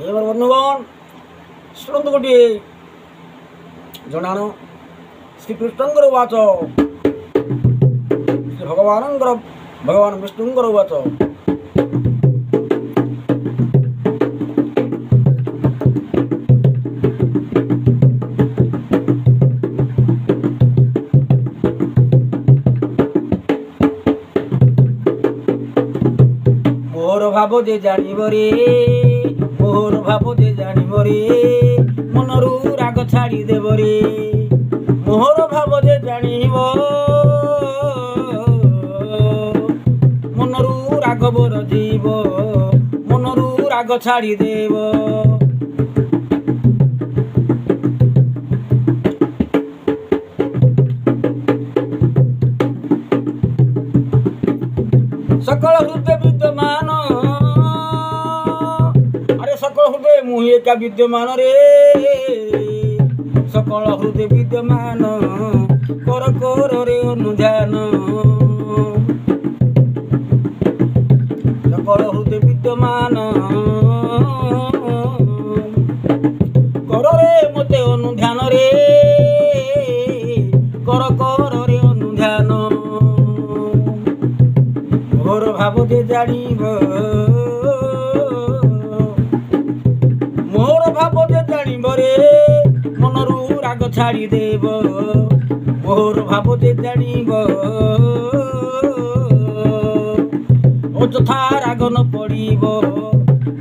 एबार बंधुगण शुणु गोटे जनाण श्रीकृष्ण उवाच श्री भगवान विष्णु उवाच मोर भाव जे जानिब रे मोर भाव जे जानिब रे मनरू राग छाड़ी देव रे मोर भाव जे जानिब मनरू राग बर जीव मनरू राग छाड़ी देव सकल हृदय विद्यमान अरे सकल हृदय मुहि एका विद्यमान रे सकल हृदय विद्यमान कर कर रे अनुध्यान सकल हृदय विद्यमान कर रे मते अनुध्यान रे कर कर रे अनुध्यान मोर भाव जे जानिब मोर भाव जे जानिब रे मनरू राग छाड़ी देव मोर भाव जे जानिब अଯଥା राग न पड़िब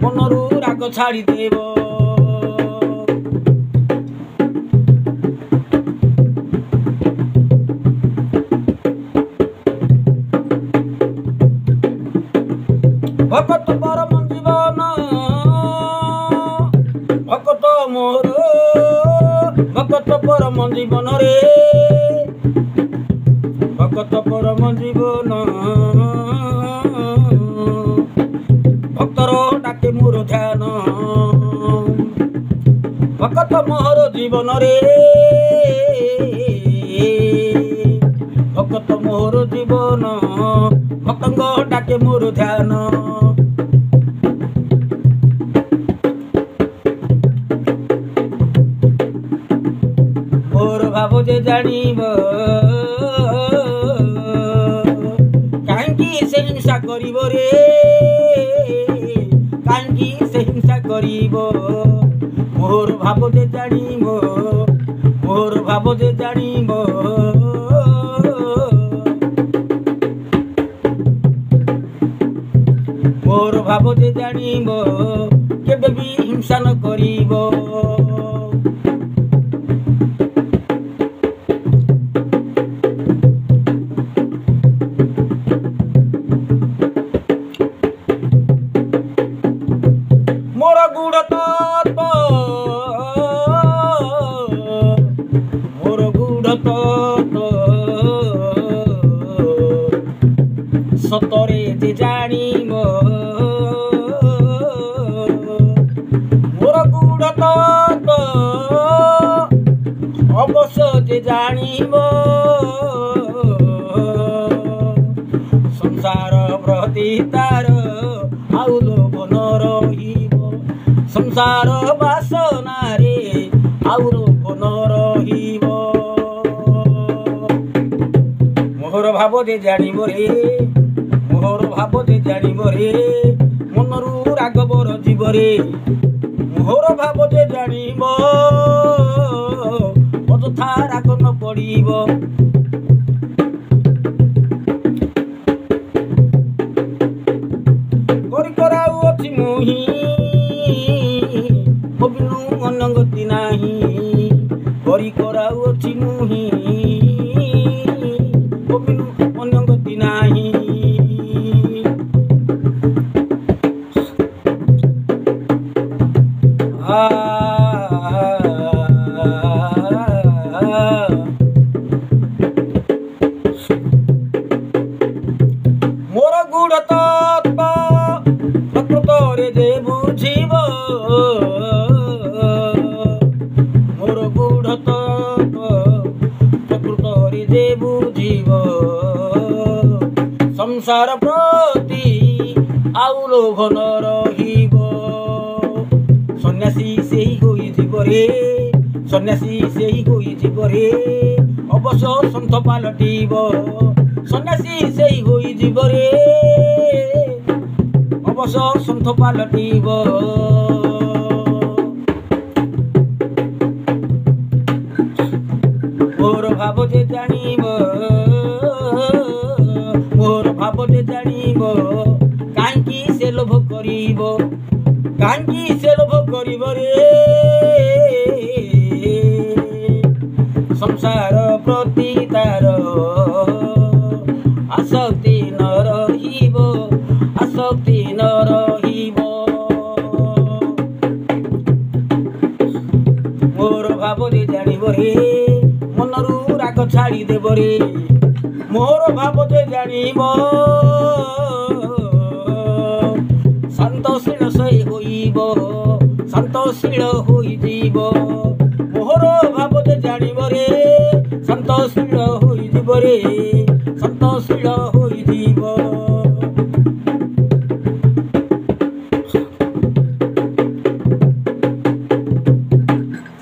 मनरू राग छाड़ी देव भगत परम जीवन भगत मोर भगत परम जीवन रे भगत परम जीवन भक्तर डाके मोर ध्यान भगत मोहर जीवन रे भगत मोहर जीवन भक्तंग डाके मोर ध्यान मोर भाव जे जानिब काहेकि से हिंसा करिब रे काहेकि से हिंसा करिब मोर भाव जे जानिब मोर भाव जे जानिब मोर भाव जे जानिब केबे भी हिंसा न करिब मोर गुड़ तत्व मोर गुड़ तत्व सतरे जे जानिब मोर गुड़ तत्व अवश्य जे जानिब संसार प्रति तार आउ लोभ न रहिब संसार वासना रे आउ लोभ न रहिब मोर भाव जे जानिब रे मोर भाव जे जानिब रे मनरू राग बर जीव रे मोर भाव जे जानिब अଯଥା राग न पड़िब करी कराउ अछि मुहि बिनु अन्य गति नाही करी कराउ अछि मुहि बिनु अन्य गति नाही मोर गुड़ तत्व प्रकृत रे जे बुझिब मोर गुड़ तत्व प्रकृत रे जे बुझिब संसार प्रति ଆଉ ଲୋଭ ନ ରହିବ। ସନ୍ନ୍ୟାସୀ ସେହି ହୋଇଯିବ ରେ, ସନ୍ନ୍ୟାସୀ ସେହି ହୋଇଯିବ ରେ, ଅବଶ୍ୟ ସନ୍ଥ ପାଲଟିବ। ସନ୍ନ୍ୟାସୀ ସେହି ହୋଇଯିବ ରେ, ଅବଶ୍ୟ ସନ୍ଥ ପାଲଟିବ। ମୋର ଭାବ ଯେ ଜାଣିବ, ମୋର ଭାବ ଯେ ଜାଣିବ, କାହିଁକି ସେ ଲୋଭ କରିବ, କାହିଁକି ସେ ଲୋଭ କରିବ ରେ। ସଂସାର ପ୍ରତି ତାର ଆସକ୍ତି ନ ରହିବ, ଆସକ୍ତି ନ ରହିବ। ମୋର ଭାବ ଯେ ଜାଣିବ ରେ, ମନରୁ ରାଗ ଛାଡ଼ିଦେବ ରେ। ମୋର ଭାବ ଯେ ଜାଣିବ, ଶାନ୍ତଶୀଳ ସେ ହୋଇବ, ଶାନ୍ତଶୀଳ ହୋଇଯିବ। ମୋର ଭାବ ଯେ ଜାଣିବ ରେ, ଶାନ୍ତଶୀଳ ହୋଇଯିବ ରେ, ଶାନ୍ତଶୀଳ ହୋଇଯିବ।